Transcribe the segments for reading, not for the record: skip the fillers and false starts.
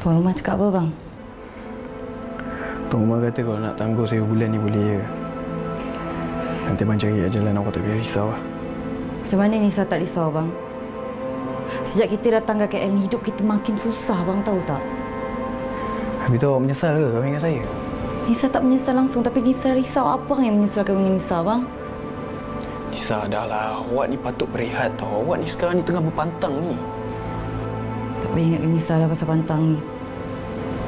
Tuan rumah cakap apa, bang? Tuan rumah kata kalau nak tangguh saya bulan ni boleh je. Nanti abang cari jalan awak tak payah risau lah. Macam mana Nisa tak risau, bang? Sejak kita datang ke KL ni, hidup kita makin susah, bang, tahu tak? Habis tu awak menyesal ke kahwin dengan saya? Nisa tak menyesal langsung, tapi Nisa risau. Apa yang menyesalkan dengan Nisa, bang? Nisa, dah lah. Awak ni patut berehat tau. Awak ni sekarang ni tengah berpantang ni. Tak payah ingatkan Nisa dah pasal pantang ni.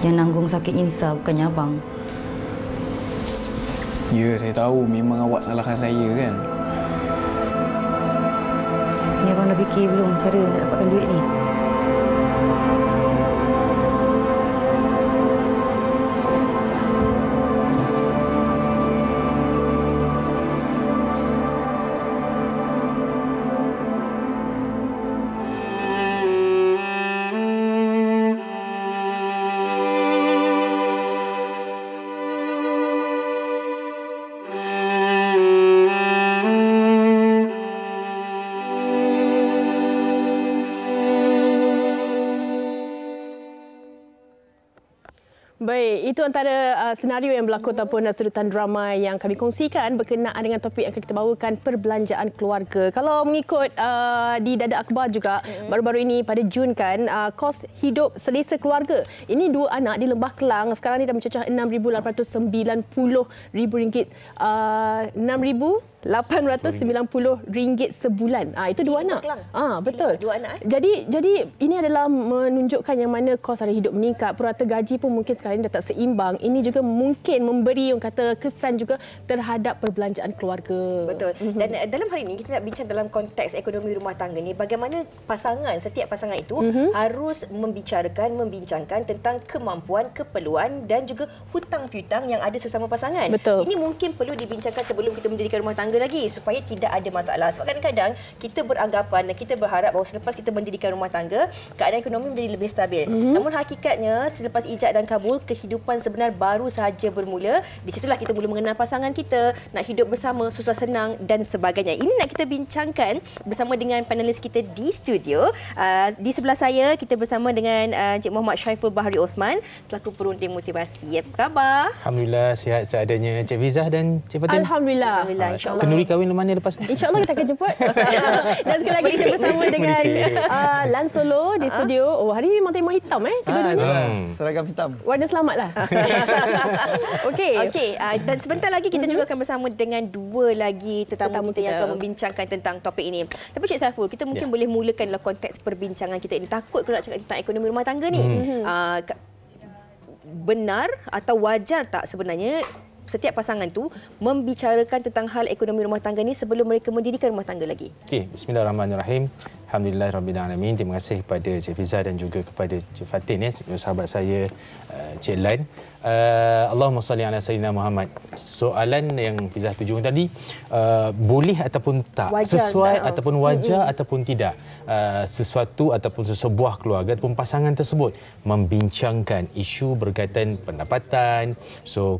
Yang nanggung sakitnya Nisa, bukannya abang. Ya, saya tahu. Memang awak salahkan saya kan. Ni abang dah fikir belum cara nak dapatkan duit ni? Baik, itu antara senario yang berlaku ataupun sedutan drama yang kami kongsikan berkenaan dengan topik yang akan kita bawakan, perbelanjaan keluarga. Kalau mengikut di Dada Akhbar juga, baru-baru ini pada Jun kan, kos hidup selesa keluarga. Ini 2 anak di Lembah Kelang sekarang ni dah mencecah RM6,890 RM6,890 sebulan. Itu 2 anak. Betul. 2 anak. Jadi ini adalah menunjukkan yang mana kos hari hidup meningkat, purata gaji pun mungkin sekarang ini dah tak seimbang. Ini juga mungkin memberi orang kata kesan juga terhadap perbelanjaan keluarga. Betul. Dan dalam hari ini kita nak bincang dalam konteks ekonomi rumah tangga ni, bagaimana setiap pasangan itu harus membincangkan tentang kemampuan, keperluan dan juga hutang piutang yang ada sesama pasangan. Betul. Ini mungkin perlu dibincangkan sebelum kita mendirikan rumah tangga lagi supaya tidak ada masalah. Sebab kadang-kadang kita beranggapan dan kita berharap bahawa selepas kita mendirikan rumah tangga, keadaan ekonomi menjadi lebih stabil. Namun hakikatnya selepas ijab dan kabul, kehidupan sebenar baru sahaja bermula. Di situlah kita mula mengenal pasangan kita, nak hidup bersama, susah senang dan sebagainya. Ini nak kita bincangkan bersama dengan panelis kita di studio. Di sebelah saya kita bersama dengan Encik Muhammad Syaiful Bahari Osman selaku perunding motivasi. Apa khabar? Alhamdulillah, sihat seadanya Cik Fizah dan Cik Fatin. Alhamdulillah. InsyaAllah. Kenduri kahwin mana lepas ni? InsyaAllah kita akan jemput. Dan sekali lagi kita bersama dengan Lan Solo di studio. Oh, hari ini memang tema hitam kedua-duanya. Seragam hitam. Warna selamatlah. Okey. Dan sebentar lagi kita juga akan bersama dengan 2 lagi tetamu kita yang akan membincangkan tentang topik ini. Tapi Cik Saiful, kita mungkin boleh mulakan dalam konteks perbincangan kita ini. Takut kalau nak cakap tentang ekonomi rumah tangga ni. Benar atau wajar tak sebenarnya setiap pasangan tu membicarakan tentang hal ekonomi rumah tangga ni sebelum mereka mendirikan rumah tangga lagi? Okey, bismillahirrahmanirrahim. Alhamdulillahirabbil alamin. Terima kasih kepada Cik Fizah dan juga kepada Cik Fatin sahabat saya Cik Lan. Allahumma salli ala sayyidina Muhammad. Soalan yang Fizah tuju tadi, boleh ataupun tak, wajar sesuai tak? Ataupun wajar ataupun tidak, sesuatu ataupun sesebuah keluarga ataupun pasangan tersebut membincangkan isu berkaitan pendapatan,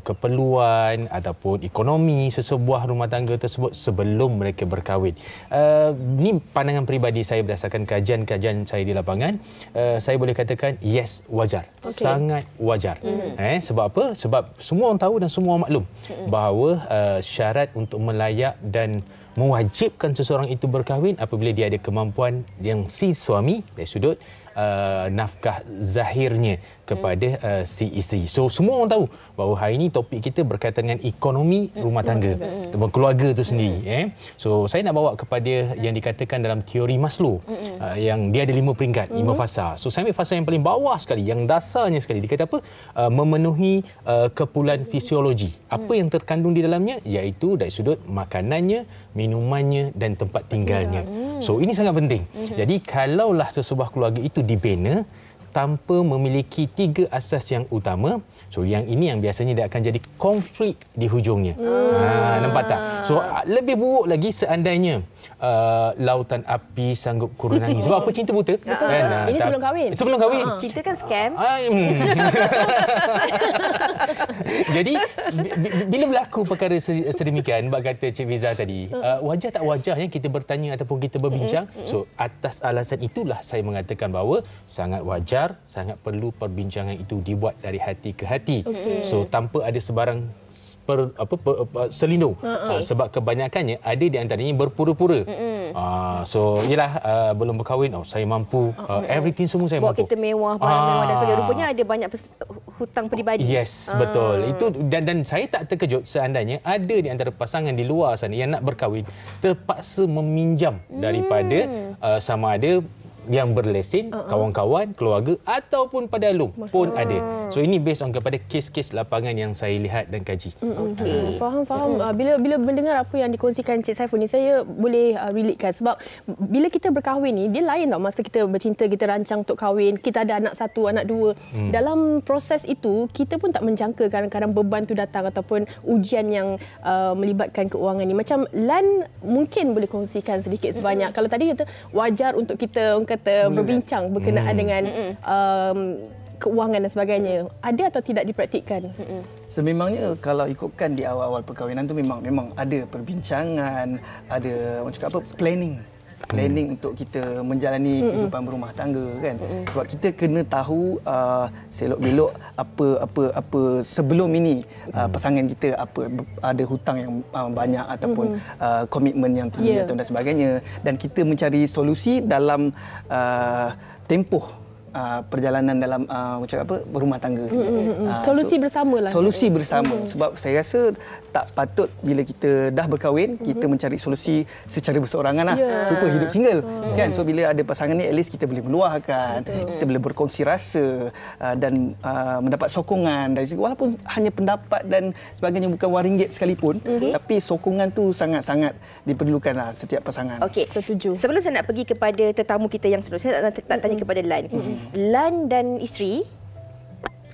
keperluan ataupun ekonomi sesebuah rumah tangga tersebut sebelum mereka berkahwin. Ini pandangan peribadi saya berdasarkan kajian-kajian saya di lapangan. Saya boleh katakan yes, wajar. Sangat wajar. Sebab apa? Sebab semua orang tahu dan semua orang maklum bahawa syarat untuk melayak dan mewajibkan seseorang itu berkahwin apabila dia ada kemampuan yang si suami dari sudut nafkah zahirnya kepada si isteri. So semua orang tahu bahawa hari ini topik kita berkaitan dengan ekonomi rumah tangga, keluarga itu sendiri. So saya nak bawa kepada yang dikatakan dalam teori Maslow, yang dia ada 5 peringkat, 5 fasa. So saya ambil fasa yang paling bawah sekali, yang dasarnya sekali. Dia kata apa? Memenuhi keperluan fisiologi. Apa yang terkandung di dalamnya? Iaitu dari sudut makanannya, minumannya dan tempat tinggalnya. So ini sangat penting. Jadi kalaulah sesebuah keluarga itu dibina tanpa memiliki 3 asas yang utama, so yang ini yang biasanya dia akan jadi konflik di hujungnya. Nampak tak? So lebih buruk lagi seandainya lautan api sanggup kurunangi. Sebab apa? Cinta buta. Kan? Ini sebelum kahwin. Sebelum kahwin. Cinta kan scam. Jadi bila berlaku perkara sedemikian, bab kata Cik Fiza tadi, wajar tak wajarnya kita bertanya ataupun kita berbincang. So atas alasan itulah saya mengatakan bahawa sangat wajar wajar, sangat perlu perbincangan itu dibuat dari hati ke hati. So tanpa ada sebarang selindung. Sebab kebanyakannya ada di antaranya berpura-pura. So yalah, belum berkahwin, saya mampu, everything semua saya Bawa mampu. kereta mewah, barang mewah dan sebagainya. Rupanya ada banyak hutang peribadi. Yes, betul. Itu dan saya tak terkejut seandainya ada di antara pasangan di luar sana yang nak berkahwin terpaksa meminjam daripada sama ada yang berlesen, kawan-kawan, keluarga ataupun pedalung pun ada. So ini based on kepada kes-kes lapangan yang saya lihat dan kaji. Okey, faham. Bila mendengar apa yang dikongsikan Cik Saiful ni, saya boleh relatekan sebab bila kita berkahwin ni dia lain tau. Masa kita bercinta, kita rancang untuk kahwin, kita ada anak satu, anak dua. Dalam proses itu kita pun tak menjangka kadang-kadang beban tu datang ataupun ujian yang melibatkan keuangan ni. Macam Lan mungkin boleh kongsikan sedikit sebanyak. Kalau tadi kita wajar untuk kita berbincang berkenaan dengan keuangan dan sebagainya. Ada atau tidak dipraktikkan? Sememangnya kalau ikutkan di awal-awal perkahwinan tu memang ada perbincangan, ada orang cakap planning untuk kita menjalani kehidupan berumah tangga kan. Sebab kita kena tahu selok-belok apa sebelum ini pasangan kita ada hutang yang banyak ataupun komitmen yang tinggi atau dan sebagainya, dan kita mencari solusi dalam tempoh perjalanan dalam berumah tangga. Solusi bersamalah. Solusi bersama. Sebab saya rasa tak patut bila kita dah berkahwin kita mencari solusi secara berseorangan lah. Supaya hidup single. Kan? So bila ada pasangan ni, at least kita boleh meluahkan, kita boleh berkongsi rasa dan mendapat sokongan dari segi, walaupun hanya pendapat dan sebagainya, bukan RM1 sekalipun, tapi sokongan tu sangat-sangat diperlukan lah setiap pasangan. Okey, setuju. Sebelum saya nak pergi kepada tetamu kita yang seterusnya, saya nak tanya kepada Lan. Lan dan isteri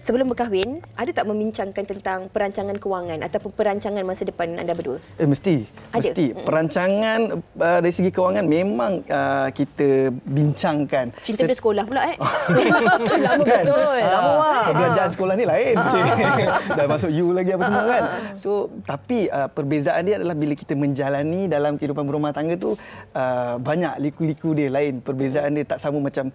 sebelum berkahwin ada tak membincangkan tentang perancangan kewangan ataupun perancangan masa depan anda berdua? Mesti. Perancangan dari segi kewangan memang kita bincangkan. Cerita dia sekolah pula Lama betul. Pembelajaran sekolah ni lain. Dah masuk U lagi apa semua kan. So tapi perbezaan dia adalah bila kita menjalani dalam kehidupan berumah tangga tu banyak liku-liku dia lain. Perbezaan dia tak sama macam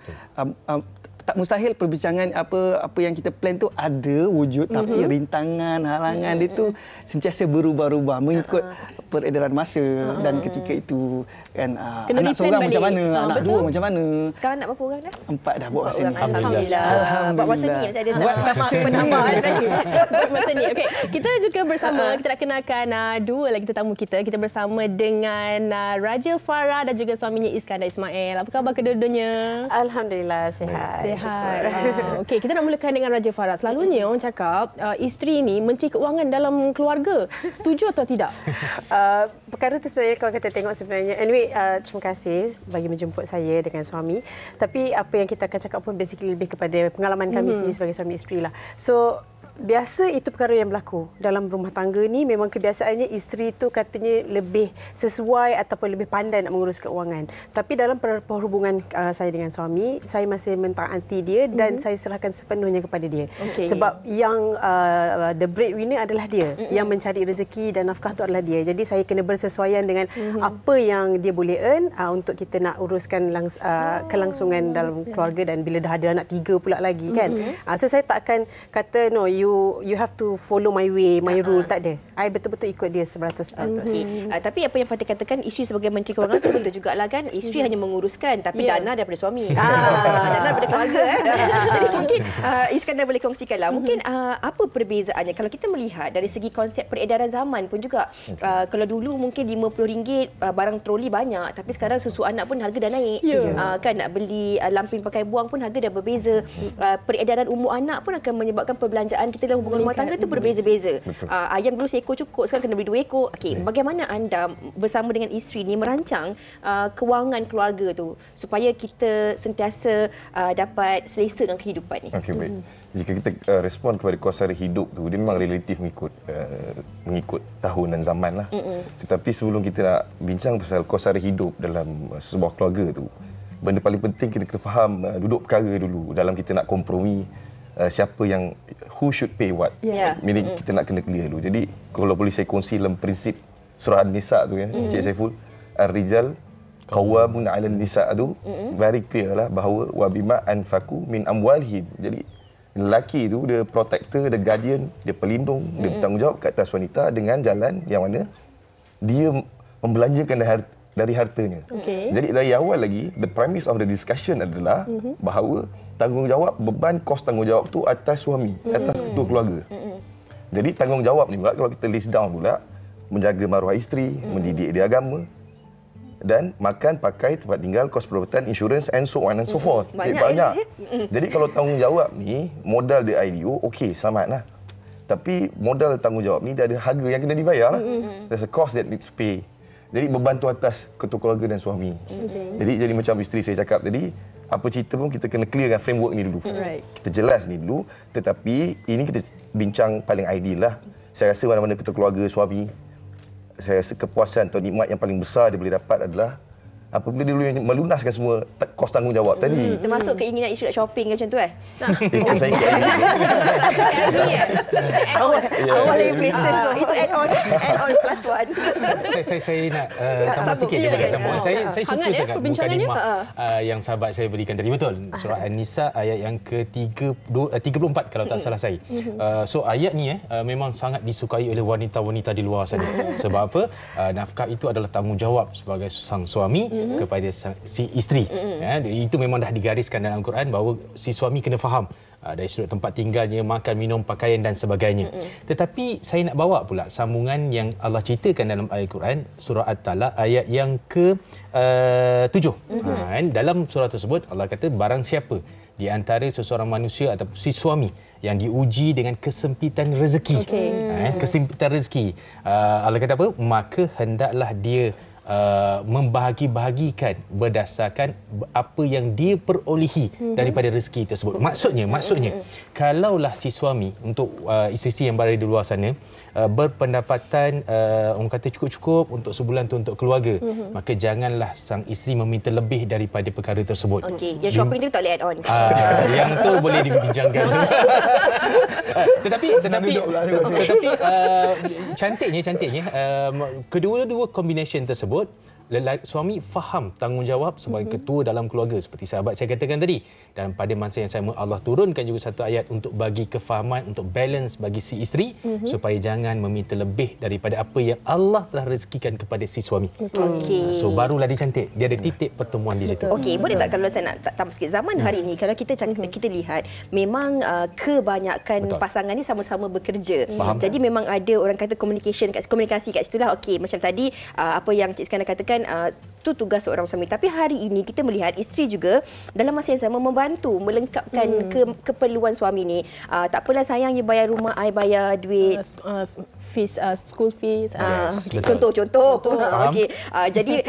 tak mustahil perbincangan apa yang kita plan tu ada wujud, tapi rintangan, halangan dia tu sentiasa berubah-ubah mengikut peredaran masa dan ketika itu kan anak seorang macam mana, anak dua macam mana. Sekarang nak berapa orang dah? 4 dah buat masa ni. Alhamdulillah. Buat masa ni tak ada penambahan lagi. Macam ni. Okey, kita juga bersama, kita nak kenalkan dua lagi tetamu kita. Kita bersama dengan Raja Farah dan juga suaminya Iskandar Ismail. Apa khabar kedua-duanya? Alhamdulillah sihat. Okey, kita nak mulakan dengan Raja Farah. Selalunya orang cakap isteri ni menteri keuangan dalam keluarga. Setuju atau tidak? Perkara tu sebenarnya kalau kita tengok sebenarnya, anyway, terima kasih bagi menjemput saya dengan suami. Tapi apa yang kita akan cakap pun basically lebih kepada pengalaman kami sendiri sebagai suami isteri lah. So biasa itu perkara yang berlaku dalam rumah tangga ni. Memang kebiasaannya isteri tu katanya lebih sesuai ataupun lebih pandai nak mengurus keuangan. Tapi dalam perhubungan saya dengan suami, saya masih mentaati dia dan saya serahkan sepenuhnya kepada dia. Sebab yang the breadwinner adalah dia, yang mencari rezeki dan nafkah tu adalah dia. Jadi saya kena bersesuaian dengan apa yang dia boleh earn untuk kita nak uruskan kelangsungan dalam keluarga, dan bila dah ada anak 3 pula lagi kan. So saya tak akan kata no, you have to follow my way, my rule, tak ada. I betul-betul ikut dia 100%. Tapi apa yang Fatih katakan, isteri sebagai menteri keuangan tu betul jugalah kan. Isteri hanya menguruskan, tapi dana daripada suami. Dana daripada keluarga. Jadi mungkin Iskandar boleh kongsikan lah. Mungkin apa perbezaannya kalau kita melihat dari segi konsep peredaran zaman pun juga. Kalau dulu mungkin RM50 barang troli banyak, tapi sekarang susu anak pun harga dah naik. Kan nak beli lampin pakai buang pun harga dah berbeza. Peredaran umur anak pun akan menyebabkan perbelanjaan kita dalam hubungan rumah tangga tu berbeza-beza. Ayam dulu seekor cukup, sekarang kena beli 2 ekor. Bagaimana anda bersama dengan isteri ni merancang kewangan keluarga tu supaya kita sentiasa dapat selesa dengan kehidupan ni? Okey, baik. Jika kita respon kepada kos sara hidup tu, dia memang relatif mengikut tahun dan zaman lah. Tetapi sebelum kita nak bincang pasal kos sara hidup dalam sebuah keluarga tu, benda paling penting kita kena faham duduk perkara dulu dalam kita nak kompromi. Siapa yang who should pay what. Meaning kita nak kena clear dulu. Jadi kalau boleh saya kongsi dalam prinsip surah An-Nisa tu kan, Cik Saiful, ar-rijal Qawwamun 'alan nisa tu very clear lah bahawa wa bima anfaqu min amwalihim. Jadi lelaki tu dia protector, dia guardian, dia pelindung, dia bertanggungjawab ke atas wanita dengan jalan yang mana dia membelanjakan dari hartanya. Jadi dari awal lagi the premise of the discussion adalah bahawa tanggungjawab, beban kos tanggungjawab tu atas suami, atas ketua keluarga. Jadi tanggungjawab ni pula kalau kita list down pula, menjaga maruah isteri, mendidik dia agama, dan makan, pakai, tempat tinggal, kos perawatan, insurans and so on and so forth. Banyak. Jadi kalau tanggungjawab ni, modal di IDO, okey, selamatlah. Tapi modal tanggungjawab ni dia ada harga yang kena dibayar lah. There's a cost that needs to pay. Jadi beban tu atas ketua keluarga dan suami. Jadi macam isteri saya cakap tadi, apa cerita pun kita kena clearkan framework ni dulu. Kita jelas ni dulu, tetapi ini kita bincang paling ideal lah. Saya rasa mana-mana ketua keluarga, suami, saya rasa kepuasan atau nikmat yang paling besar dia boleh dapat adalah apabila dia boleh melunaskan semua kos tanggungjawab tadi. Termasuk keinginan isteri nak shopping macam tu Itu saya ingat. Awal inflation tu. Itu add-on plus one. Saya nak tambah sikit daripada sambungan. Saya suka sangat mukadimah yang sahabat saya berikan tadi. Betul. Surah An-Nisa ayat yang ke-34 kalau tak salah saya. So ayat ni memang sangat disukai oleh wanita-wanita di luar sana. Sebab apa? Nafkah itu adalah tanggungjawab sebagai sang suami kepada si isteri. Itu memang dah digariskan dalam Al-Quran bahawa si suami kena faham dari sudut tempat tinggalnya, makan, minum, pakaian dan sebagainya. Tetapi saya nak bawa pula sambungan yang Allah ceritakan dalam Al-Quran surah At-Talaq ayat yang ke-7. Dalam surah tersebut Allah kata barang siapa di antara seseorang manusia atau si suami yang diuji dengan kesempitan rezeki. Kesempitan rezeki. Allah kata apa? Maka hendaklah dia membahagi-bahagikan berdasarkan apa yang dia perolehi daripada rezeki tersebut. Maksudnya kalaulah si suami untuk isteri yang berada di luar sana berpendapatan orang kata cukup-cukup untuk sebulan tu untuk keluarga, maka janganlah sang isteri meminta lebih daripada perkara tersebut. Okey, yang shopping tu tak boleh add on. Yang tu boleh dibincangkan. Tetapi cantiknya kedua-dua combination tersebut suami faham tanggungjawab sebagai ketua dalam keluarga seperti sahabat saya katakan tadi, dan pada masa yang sama Allah turunkan juga satu ayat untuk bagi kefahaman, untuk balance bagi si isteri supaya jangan meminta lebih daripada apa yang Allah telah rezekikan kepada si suami. So barulah dia cantik, dia ada titik pertemuan di situ. Okey, boleh tak kalau saya nak tambah sikit, zaman hari ini kalau kita lihat memang kebanyakan pasangan ni sama-sama bekerja. Jadi memang ada orang kata komunikasi kat situ lah. Okey, macam tadi apa yang Cik Iskandar katakan itu tugas seorang suami. Tapi hari ini kita melihat isteri juga dalam masa yang sama membantu melengkapkan keperluan suami ni. Tak apalah sayang, you bayar rumah, I bayar duit fees, school fees. Contoh. Okey. Jadi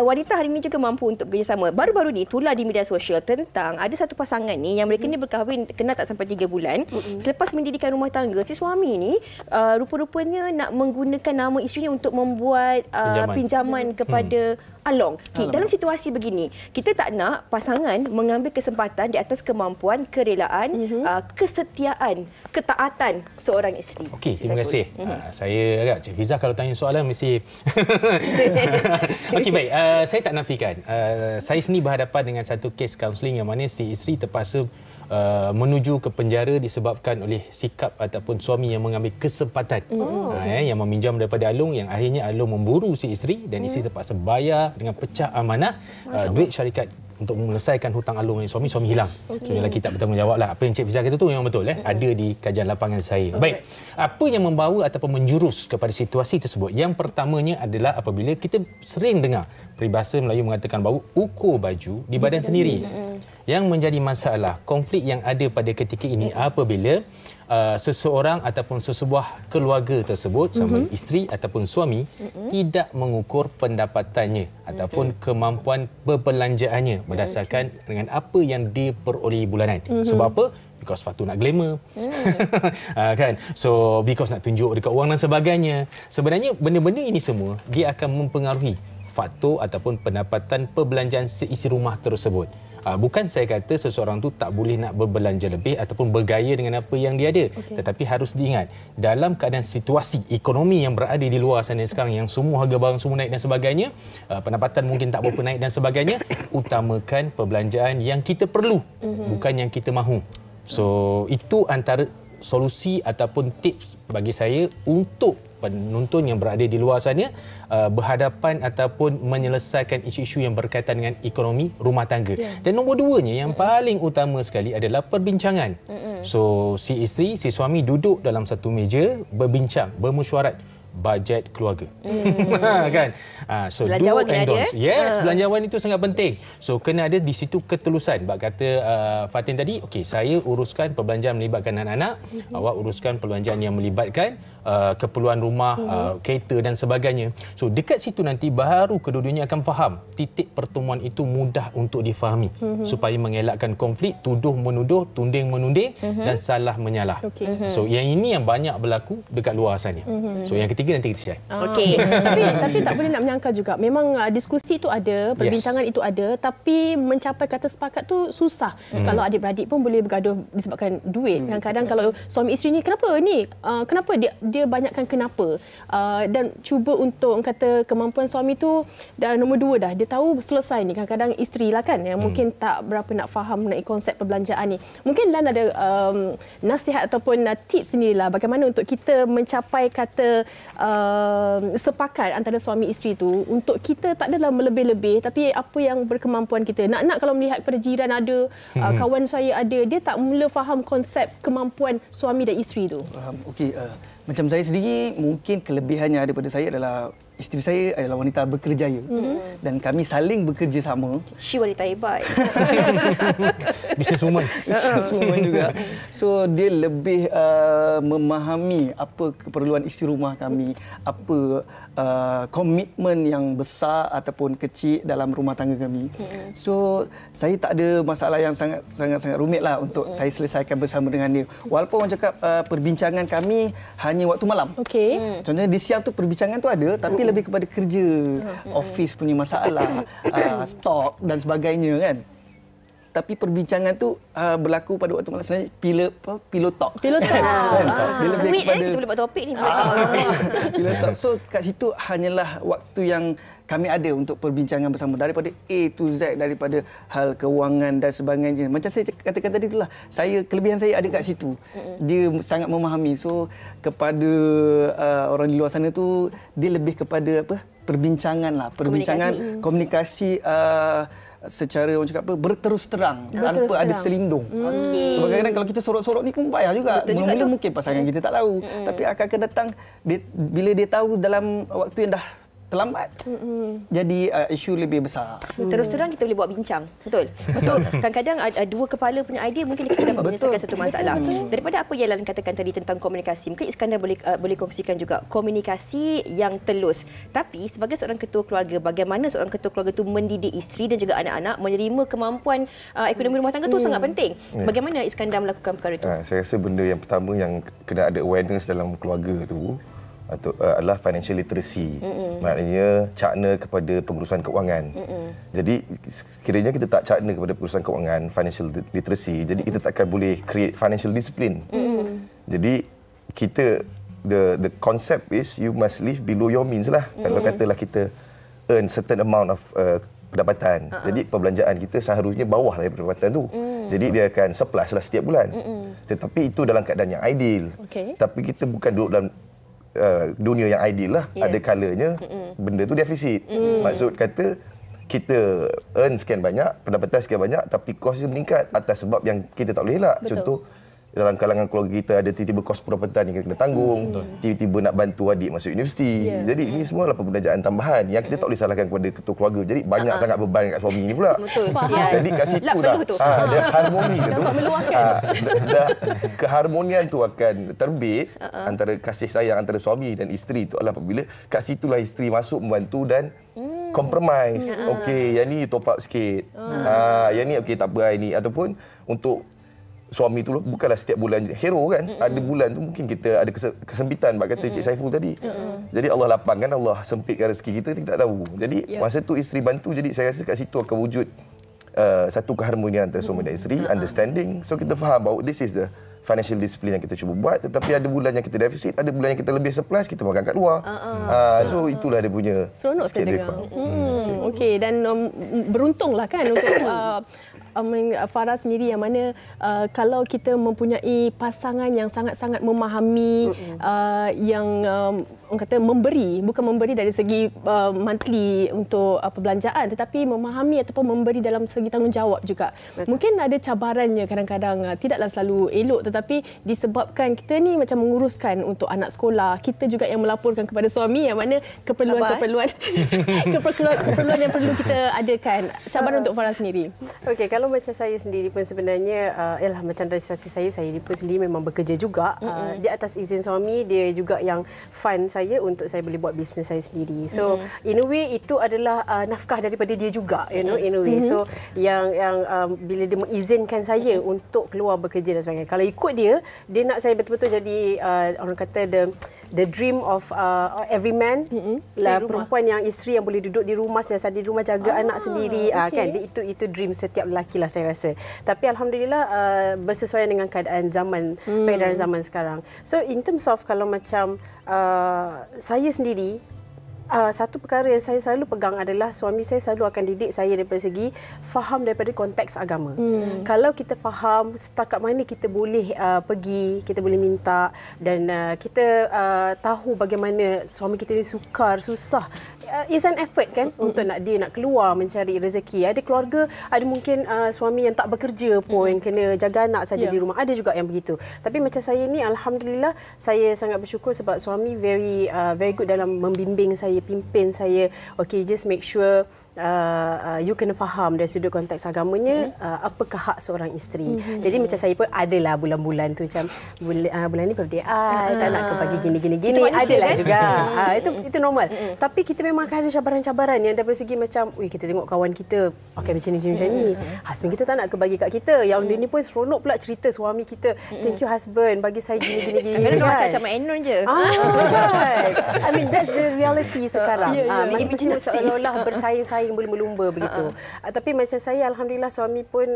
wanita hari ini juga mampu untuk bekerjasama. Baru-baru ni tular di media sosial tentang ada satu pasangan ni yang mereka ni berkahwin kena tak sampai 3 bulan. Selepas mendirikan rumah tangga, si suami ni rupa-rupanya nak menggunakan nama isterinya untuk membuat pinjaman kepada Along. Okay, dalam situasi begini, kita tak nak pasangan mengambil kesempatan di atas kemampuan, kerelaan, kesetiaan, ketaatan seorang isteri. Okey, terima kasih. Saya agak Cik Fiza kalau tanya soalan mesti okey, baik. Saya tak nafikan. Saya sendiri berhadapan dengan satu kes kaunseling yang mana si isteri terpaksa menuju ke penjara disebabkan oleh sikap ataupun suami yang mengambil kesempatan yang meminjam daripada Along, yang akhirnya Along memburu si isteri dan isteri terpaksa bayar dengan pecah amanah duit syarikat untuk menyelesaikan hutang Along yang suami hilang. So lelaki tak bertanggungjawab lah. Apa yang Cik Fiza kata tu memang betul. Ada di kajian lapangan saya. Baik. Apa yang membawa ataupun menjurus kepada situasi tersebut? Yang pertamanya adalah apabila kita sering dengar peribahasa Melayu mengatakan bahawa ukur baju di badan sendiri. Yang menjadi masalah, konflik yang ada pada ketika ini apabila seseorang ataupun sesebuah keluarga tersebut sama isteri ataupun suami tidak mengukur pendapatannya ataupun kemampuan berbelanjaannya berdasarkan dengan apa yang dia peroleh bulanan. Sebab apa? Because waktu nak glamour. Kan? So because nak tunjuk dekat wang dan sebagainya. Sebenarnya benda-benda ini semua dia akan mempengaruhi faktor ataupun pendapatan perbelanjaan seisi rumah tersebut. Bukan saya kata seseorang tu tak boleh nak berbelanja lebih ataupun bergaya dengan apa yang dia ada. Tetapi harus diingat, dalam keadaan situasi ekonomi yang berada di luar sana sekarang, yang semua harga barang semua naik dan sebagainya, pendapatan mungkin tak berapa naik dan sebagainya, utamakan perbelanjaan yang kita perlu, bukan yang kita mahu. So itu antara solusi ataupun tips bagi saya untuk penonton yang berada di luar sana berhadapan ataupun menyelesaikan isu-isu yang berkaitan dengan ekonomi rumah tangga. Dan nombor duanya yang paling utama sekali adalah perbincangan. So si isteri, si suami duduk dalam satu meja berbincang, bermesyuarat bajet keluarga. Kan? So belanjawan do and don'ts. Yes, belanjawan itu sangat penting. So kena ada di situ ketulusan. Bak kata Fatin tadi, okey, saya uruskan perbelanjaan melibatkan anak-anak, awak uruskan perbelanjaan yang melibatkan keperluan rumah, kereta dan sebagainya. So dekat situ nanti baru kedua-duanya akan faham. Titik pertemuan itu mudah untuk difahami supaya mengelakkan konflik, tuduh menuduh, tunding menunding dan salah menyalah. So yang ini yang banyak berlaku dekat luar sana. So yang ketiga nanti kita share. Okey. Tapi tak boleh nak menyangkal juga. Memang diskusi itu ada, perbincangan itu ada, tapi mencapai kata sepakat tu susah. Kalau adik-beradik pun boleh bergaduh disebabkan duit. Kadang-kadang kalau suami isteri ni, kenapa ni? Kenapa dia banyakkan kenapa? Dan cuba untuk kata kemampuan suami tu dah nombor 2 dah. Dia tahu selesai ni. Kadang-kadang isteri lah kan yang mungkin tak berapa nak faham mengenai konsep perbelanjaan ni. Mungkin Lan ada nasihat ataupun tips sendirilah bagaimana untuk kita mencapai kata sepakat antara suami isteri tu untuk kita tak adalah melebih-lebih, tapi apa yang berkemampuan kita. Nak kalau melihat kepada jiran ada, kawan saya ada, dia tak mula faham konsep kemampuan suami dan isteri tu. Okey, macam saya sendiri, mungkin kelebihannya daripada saya adalah isteri saya adalah wanita berkerjaya dan kami saling bekerja sama. She wanita hebat. Businesswoman. Businesswoman juga. So dia lebih memahami apa keperluan isteri rumah kami, apa komitmen yang besar ataupun kecil dalam rumah tangga kami. So saya tak ada masalah yang sangat rumit lah untuk saya selesaikan bersama dengan dia. Walaupun orang cakap perbincangan kami hanya waktu malam. Okey. Contohnya di siang tu perbincangan tu ada, tapi lebih kepada kerja, office punya masalah, stok dan sebagainya kan. Tapi perbincangan tu berlaku pada waktu malam, sebenarnya pillow talk. Pillow talk. Dia lebih kepada Kita boleh buat topik ni. pillow talk. So kat situ hanyalah waktu yang kami ada untuk perbincangan bersama daripada A to Z, daripada hal kewangan dan sebagainya. Macam saya katakan tadi itulah, kelebihan saya ada kat situ. Dia sangat memahami. So kepada orang di luar sana tu, dia lebih kepada perbincangan lah, komunikasi secara orang cakap berterus terang tanpa ada selindung. Sebab kadang-kadang kalau kita sorok-sorok ni pun payah juga. Mula-mula mungkin pasangan kita tak tahu, tapi akan datang bila dia tahu dalam waktu yang dah terlambat, jadi isu lebih besar. Terus terang kita boleh buat bincang. Betul. So kadang-kadang dua kepala punya idea mungkin kita dapat menyelesaikan satu masalah. Daripada apa yang Lan katakan tadi tentang komunikasi, mungkin Iskandar boleh kongsikan juga komunikasi yang telus. Tapi sebagai seorang ketua keluarga, bagaimana seorang ketua keluarga tu mendidik isteri dan juga anak-anak menerima kemampuan ekonomi rumah tangga tu sangat penting. Bagaimana Iskandar melakukan perkara itu? Saya rasa benda yang pertama yang kena ada awareness dalam keluarga tu adalah financial literacy. Maknanya cakna kepada pengurusan keuangan. Jadi kiranya kita tak cakna kepada pengurusan keuangan, financial literacy, jadi kita takkan boleh create financial discipline. Jadi kita the concept is you must live below your means lah. Kalau katalah kita earn certain amount of pendapatan. Jadi perbelanjaan kita seharusnya bawah daripada pendapatan tu. Jadi dia akan surplus lah setiap bulan. Tetapi itu dalam keadaan yang ideal. Tapi kita bukan duduk dalam dunia yang ideal lah. Ada kalanya benda tu defisit. Maksud kata kita earn sekian banyak, pendapatan sekian banyak, tapi kos dia meningkat atas sebab yang kita tak boleh elak. Contoh, dalam kalangan keluarga kita ada tiba-tiba kos perawatan yang kita kena tanggung, tiba-tiba nak bantu adik masuk universiti. Jadi ini semua adalah perbelanjaan tambahan yang kita tak boleh salahkan kepada ketua keluarga. Jadi banyak sangat beban kat suami ni pula. Jadi kat situ dah ada harmoni tu. Dah keharmonian tu akan terbit antara kasih sayang antara suami dan isteri tu adalah apabila kat situlah isteri masuk membantu dan compromise. Okey, yang ni top up sikit. Yang ni okey tak apa hari ni, ataupun untuk suami tu bukanlah setiap bulan hero kan. Ada bulan tu mungkin kita ada kesempitan, bak kata Cik Saiful tadi. Jadi Allah lapangkan, Allah sempitkan rezeki kita tak tahu. Jadi masa tu isteri bantu, jadi saya rasa kat situ akan wujud satu keharmonian antara suami dan isteri, understanding. So kita faham bahawa this is the financial discipline yang kita cuba buat, tetapi ada bulan yang kita deficit, ada bulan yang kita lebih surplus, kita makan kat luar. So itulah dia punya seronok saya sikit dengar. lepak. Okey, dan beruntunglah kan untuk Farah sendiri yang mana kalau kita mempunyai pasangan yang sangat-sangat memahami, yang orang kata bukan memberi dari segi monthly untuk perbelanjaan, tetapi memahami ataupun memberi dalam segi tanggungjawab juga. Mungkin ada cabarannya kadang-kadang, tidaklah selalu elok, tetapi disebabkan kita ni macam menguruskan untuk anak sekolah, kita juga yang melaporkan kepada suami yang mana keperluan yang perlu kita adakan. Cabaran untuk Farah sendiri. Okey, kalau macam saya sendiri pun sebenarnya macam dari situasi saya pun sendiri memang bekerja juga di atas izin suami, dia juga yang fund saya untuk saya boleh buat bisnes saya sendiri. So in a way itu adalah nafkah daripada dia juga, in a way. So yang bila dia mengizinkan saya untuk keluar bekerja dan sebagainya. Kalau ikut dia nak saya betul-betul jadi orang kata the dream of every man, lah perempuan yang isteri yang boleh duduk di rumah, siasat di rumah, jaga anak sendiri, kan itu dream setiap lelaki lah saya rasa. Tapi alhamdulillah bersesuaian dengan keadaan zaman, peredaran zaman sekarang. So in terms of kalau macam saya sendiri, satu perkara yang saya selalu pegang adalah suami saya selalu akan didik saya daripada segi faham daripada konteks agama. Kalau kita faham setakat mana kita boleh pergi, kita boleh minta, dan kita tahu bagaimana suami kita ni sukar, susah. It's an effort kan untuk dia nak keluar mencari rezeki. Ada keluarga, ada mungkin suami yang tak bekerja pun kena jaga anak saja di rumah. Ada juga yang begitu. Tapi macam saya ni alhamdulillah saya sangat bersyukur sebab suami very good dalam membimbing saya, pimpin saya. Okay, just make sure you kena faham dari sudut konteks agamanya apakah hak seorang isteri. Jadi macam saya pun adalah bulan-bulan tu macam bulan ni birthday tak nak ke bagi gini adalah kan? Juga. Itu normal. Tapi kita memang akan ada cabaran-cabaran yang daripada segi macam kita tengok kawan kita pakai macam ni. Husband kita tak nak ke bagi kat kita. Yang dia ni pun seronok pula cerita suami kita. Thank you husband bagi saya gini. Kadang-kadang macam Enon je. I mean that's the reality sekarang. Macam seolah-olah bersaing-saing berlumba begitu. Tapi macam saya alhamdulillah suami pun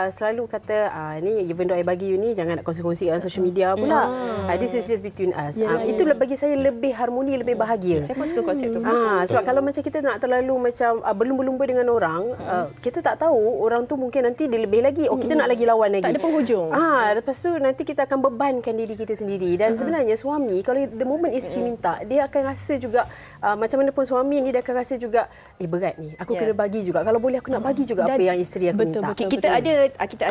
selalu kata ni even though I bagi you ni jangan nak kongsi-kongsi dalam social media pula. This is just between us. Itu bagi saya lebih harmoni, lebih bahagia. Saya pun suka konsep tu. Sebab kalau macam kita nak terlalu macam berlumba-lumba dengan orang, kita tak tahu orang tu mungkin nanti dia lebih lagi. Kita nak lagi lawan lagi. Tak ada penghujung. Lepas tu nanti kita akan bebankan diri kita sendiri. Dan sebenarnya suami kalau the moment isteri minta, dia akan rasa juga macam mana pun suami ni dia akan rasa juga berat ni. Aku kena bagi juga. Kalau boleh aku nak bagi juga apa yang isteri aku minta. Kita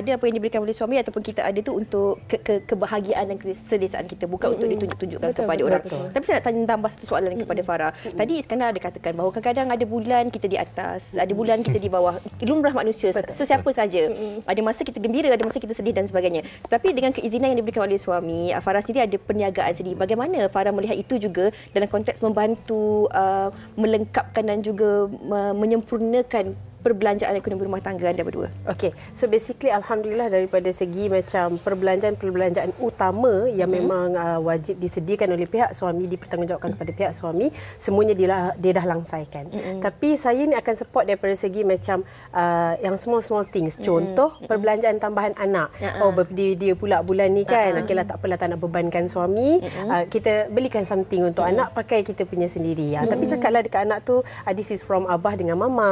ada apa yang diberikan oleh suami ataupun kita ada tu untuk kebahagiaan dan keselesaan kita, bukan untuk ditunjuk-tunjukkan kepada orang. Tapi saya nak tanya tambah satu soalan kepada Farah. Tadi Iskandar ada katakan bahawa kadang-kadang ada bulan kita di atas, ada bulan kita di bawah. Lumrah manusia, sesiapa saja. Ada masa kita gembira, ada masa kita sedih dan sebagainya. Tapi dengan keizinan yang diberikan oleh suami, Farah sendiri ada perniagaan sendiri. Bagaimana Farah melihat itu juga dalam konteks membantu melengkapkan dan juga menyempurnakan perbelanjaan ekonomi rumah tangga anda berdua? Okey, so basically alhamdulillah daripada segi macam perbelanjaan utama yang memang wajib disediakan oleh pihak suami, dipertanggungjawabkan kepada pihak suami, semuanya dia dah langsaikan. Tapi saya ni akan support daripada segi macam yang small things. Contoh perbelanjaan tambahan anak. Birthday dia pula bulan ni kan. Okeylah, tak apalah, tak nak bebankan suami. Kita belikan something untuk anak, pakai kita punya sendiri. Tapi cakaplah dekat anak tu, this is from abah dengan mama.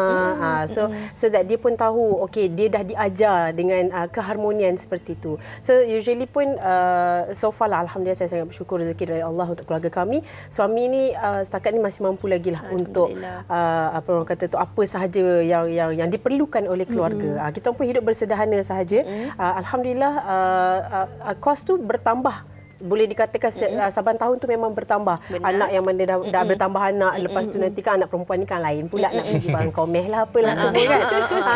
So that dia pun tahu, okey, dia dah diajar dengan keharmonian seperti itu. So usually pun so far lah alhamdulillah saya sangat bersyukur rezeki dari Allah untuk keluarga kami. Suami ni setakat ni masih mampu lagi lah untuk apa orang kata tu, apa sahaja yang diperlukan oleh keluarga. Kita pun hidup bersederhana sahaja. Alhamdulillah kos tu bertambah. Boleh dikatakan saban tahun tu memang bertambah. Anak yang mana dah bertambah anak, lepas tu nanti kan anak perempuan ni kan lain pula nak pergi barang komeh lah apalah semua kan.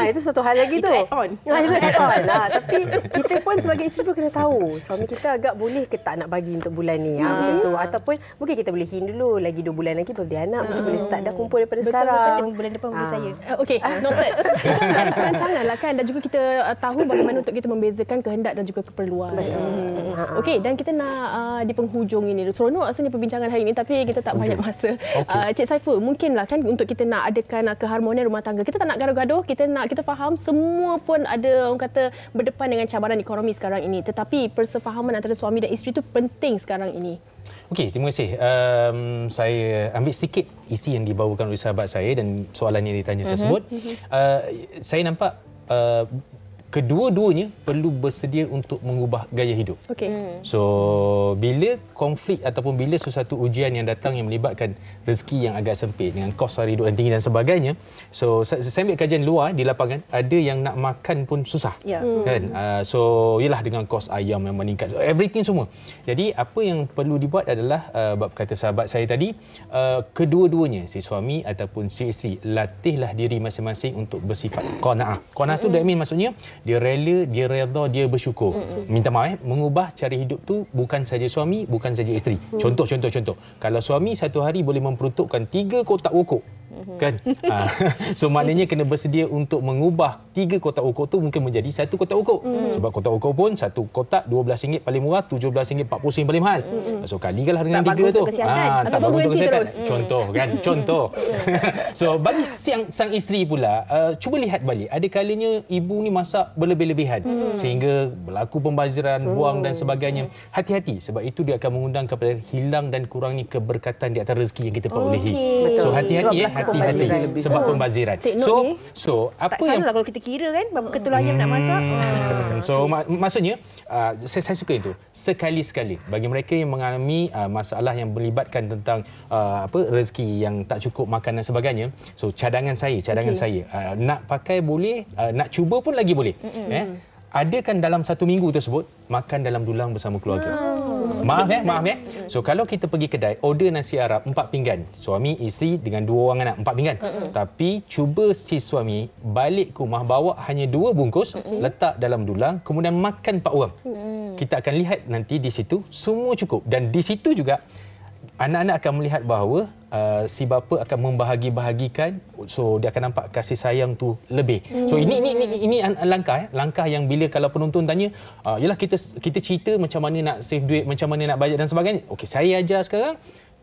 Itu satu hal lagi tu. Itu add-on. Itu add-on. Tapi kita pun sebagai isteri pun kena tahu suami kita agak boleh ke tak nak bagi untuk bulan ni. Macam tu. Ataupun mungkin kita boleh hin dulu, lagi 2 bulan lagi birthday anak, mungkin boleh start dah kumpul daripada sekarang. Betul, bulan depan boleh saya. Okey, noted. Itu ada perancangan lah kan, dan juga kita tahu bagaimana untuk kita membezakan kehendak dan juga keperluan. Okey, dan kita nak di penghujung ini. Seronok rasanya perbincangan hari ini tapi kita tak banyak masa. Cik Saiful, mungkinlah kan untuk kita nak adakan keharmonian rumah tangga. Kita tak nak gaduh-gaduh, kita faham semua pun ada orang kata berdepan dengan cabaran ekonomi sekarang ini. Tetapi persefahaman antara suami dan isteri itu penting sekarang ini. Okey, terima kasih. Saya ambil sedikit isi yang dibawakan oleh sahabat saya dan soalan yang ditanya tersebut. Saya nampak kedua-duanya perlu bersedia untuk mengubah gaya hidup. So, bila konflik ataupun bila sesuatu ujian yang datang yang melibatkan rezeki yang agak sempit dengan kos sara hidup yang tinggi dan sebagainya, so saya ambil kajian luar di lapangan, ada yang nak makan pun susah. Kan? So, yalah dengan kos ayam yang meningkat, everything semua. Jadi, apa yang perlu dibuat adalah bab kata sahabat saya tadi, kedua-duanya, si suami ataupun si isteri, latihlah diri masing-masing untuk bersifat qanaah. Qanaah tu that mean maksudnya dia rela, dia redha, dia bersyukur. Minta maaf, mengubah cara hidup tu bukan saja suami, bukan saja isteri. Contoh. Kalau suami satu hari boleh memperuntukkan 3 kotak rokok, kan? So maknanya kena bersedia untuk mengubah 3 kotak rokok tu mungkin menjadi 1 kotak rokok. Sebab kotak rokok pun 1 kotak RM12 paling murah, RM17.40 paling mahal. So kalikanlah dengan 3 tu. Tak bagus untuk kesihatan. Contoh. So bagi sang isteri pula, cuba lihat balik. Ada kalanya ibu ni masak berlebih-lebihan sehingga berlaku pembaziran, buang dan sebagainya. Hati-hati sebab itu dia akan mengundang kepada hilang dan kurangnya keberkatan di atas rezeki yang kita perolehi. So hati-hati hati-hati sebab pembaziran. So apa yang kalau kita kira kan berapa ketul ayam nak masak. So maksudnya saya suka itu. Sekali-sekali bagi mereka yang mengalami masalah yang melibatkan tentang rezeki yang tak cukup makan dan sebagainya. So cadangan saya nak pakai boleh, nak cuba pun lagi boleh. Adakan dalam 1 minggu tersebut makan dalam dulang bersama keluarga. Maaf. So kalau kita pergi kedai, order nasi Arab 4 pinggan. Suami, isteri dengan 2 orang anak 4 pinggan. Tapi cuba si suami balik ke rumah bawa hanya 2 bungkus, letak dalam dulang, kemudian makan 4 orang. Kita akan lihat nanti di situ semua cukup dan di situ juga anak-anak akan melihat bahawa si bapa akan membahagi-bahagikan, so dia akan nampak kasih sayang tu lebih. So ini langkah yang bila kalau penonton tanya, yalah kita cerita macam mana nak save duit, macam mana nak budget dan sebagainya. Okey, saya ajar sekarang.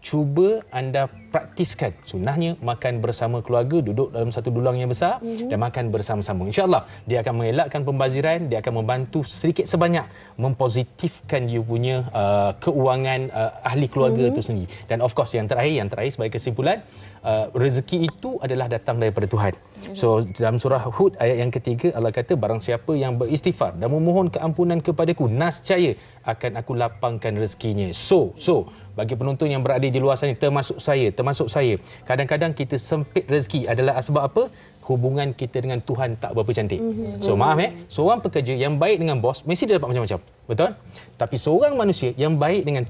Cuba anda praktiskan sunnahnya makan bersama keluarga, duduk dalam satu dulang yang besar dan makan bersama-sama. InsyaAllah dia akan mengelakkan pembaziran, dia akan membantu sedikit sebanyak mempositifkan you punya keuangan ahli keluarga itu sendiri. Dan of course yang terakhir sebagai kesimpulan, rezeki itu adalah datang daripada Tuhan. So dalam surah Hud ayat yang ketiga Allah kata, barang siapa yang beristighfar dan memohon keampunan kepadaku, nascaya akan aku lapangkan rezekinya. So bagi penonton yang berada di luar sana, termasuk saya, kadang-kadang kita sempit rezeki adalah sebab apa? Hubungan kita dengan Tuhan tak berapa cantik. So maaf seorang pekerja yang baik dengan bos mesti dia dapat macam-macam. Betul? Tapi seorang manusia yang baik dengan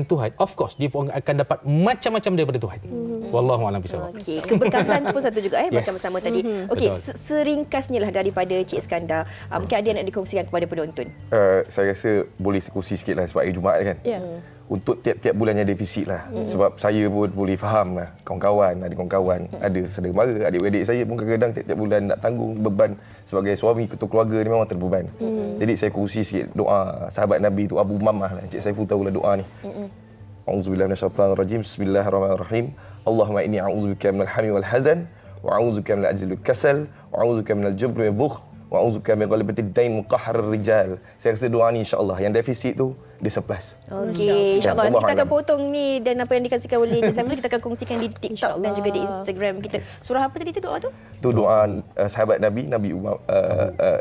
Tuhan, of course dia pun akan dapat macam-macam daripada Tuhan. Wallahu a'lam bishawab. Okey, keberkatan pun satu juga macam sama tadi. Okey, seringkasnya lah daripada Cik Iskandar, mungkin ada yang nak dikongsikan kepada penonton. Saya rasa boleh kongsi sikitlah sebab hari Jumaat kan. Untuk tiap-tiap bulannya defisit lah. Sebab saya pun boleh faham lah. Adik kawan, ada saudara mara, adik-adik saya pun kadang-kadang tiap-tiap bulan nak tanggung beban sebagai suami, ketua keluarga ni memang terbeban. Jadi saya kongsi sikit doa sahabat Nabi tu Abu Umammah lah. Encik Saiful tahulah doa ni. A'udzubillahi minasyaitanirrajim. Bismillahirrahmanirrahim. Allahumma inni a'udzubika minal hammi wal hazan wa a'udzubika minal ajzi wal kasal wa a'udzubika minal jubni wal bukhl wa a'udzubika min ghalabatid dain wa qahrir rijal. Saya rasa doa ni insya-Allah yang defisit tu dia surplus. Okey, insya-Allah kita akan potong ni dan apa yang dikasihkan oleh Cik Saiful kita akan kongsikan di TikTok dan juga di Instagram kita. Surah apa tadi tu doa tu? Tu doa sahabat Nabi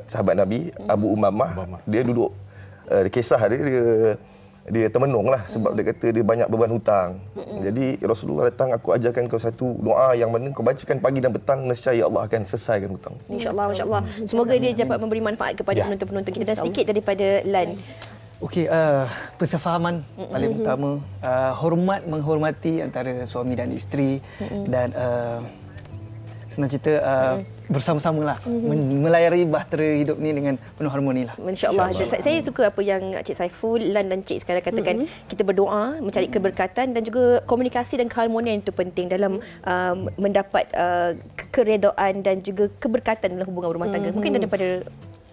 sahabat Nabi Abu Umammah. Dia duduk kisah dia termenung lah sebab dia kata dia banyak beban hutang. Jadi Rasulullah datang, aku ajarkan kau satu doa yang mana kau bacakan pagi dan petang, nescaya Allah akan selesaikan hutang. InsyaAllah. Semoga dia dapat memberi manfaat kepada penonton-penonton kita. Dan sedikit daripada Lan. Okey, persefahaman paling utama, menghormati antara suami dan isteri dan senang cerita bersama-samalah melayari bahtera hidup ni dengan penuh harmoni lah. InsyaAllah. Saya suka apa yang Cik Saiful, Lan dan Cik sekarang katakan, kita berdoa, mencari keberkatan dan juga komunikasi dan keharmonian itu penting dalam mendapat keredaan dan juga keberkatan dalam hubungan rumah tangga. Mungkin daripada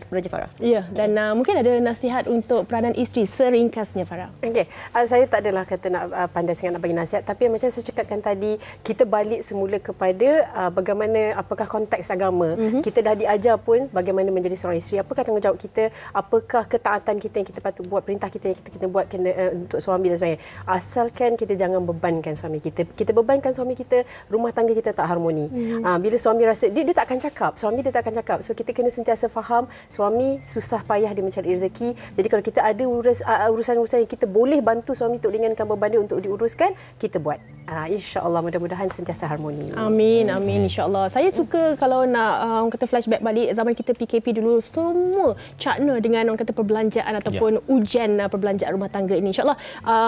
Raja Farah. Ya, dan mungkin ada nasihat untuk peranan isteri seringkasnya, Farah. Okey, saya tak adalah kata nak pandai sangat nak bagi nasihat, tapi macam saya cakapkan tadi, kita balik semula kepada bagaimana, apakah konteks agama. Kita dah diajar pun bagaimana menjadi seorang isteri, apakah tanggungjawab kita, apakah ketaatan kita yang kita patut buat, perintah kita yang kita buat untuk suami dan sebagainya. Asalkan kita jangan bebankan suami kita. Kita bebankan suami kita, rumah tangga kita tak harmoni. Bila suami rasa dia tak akan cakap, suami dia tak akan cakap. So kita kena sentiasa faham suami susah payah dia mencari rezeki. Jadi kalau kita ada urusan-urusan yang kita boleh bantu suami untuk ringankan beban dia untuk diuruskan, kita buat. InsyaAllah mudah-mudahan sentiasa harmoni. Amin, amin, insyaAllah. Saya suka kalau nak orang kata flashback balik zaman kita PKP dulu, semua cakna dengan orang kata perbelanjaan ataupun ujian perbelanjaan rumah tangga ini. InsyaAllah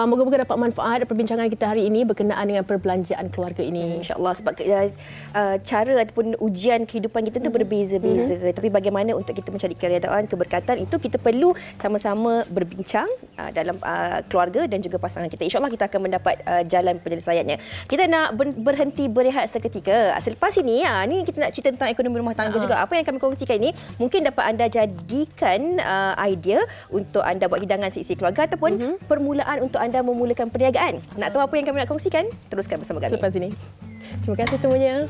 moga-moga dapat manfaat perbincangan kita hari ini berkenaan dengan perbelanjaan keluarga ini. InsyaAllah, sebab cara ataupun ujian kehidupan kita tu berbeza-beza. Tapi bagaimana untuk kita mencari keredaan, keberkatan, itu kita perlu sama-sama berbincang dalam keluarga dan juga pasangan kita. InsyaAllah kita akan mendapat jalan penyelesaiannya. Kita nak berhenti berehat seketika. Selepas ini, ni kita nak cerita tentang ekonomi rumah tangga juga. Apa yang kami kongsikan ini mungkin dapat anda jadikan idea untuk anda buat hidangan seisi keluarga ataupun permulaan untuk anda memulakan perniagaan. Nak tahu apa yang kami nak kongsikan? Teruskan bersama kami. Selepas ini. Terima kasih semuanya.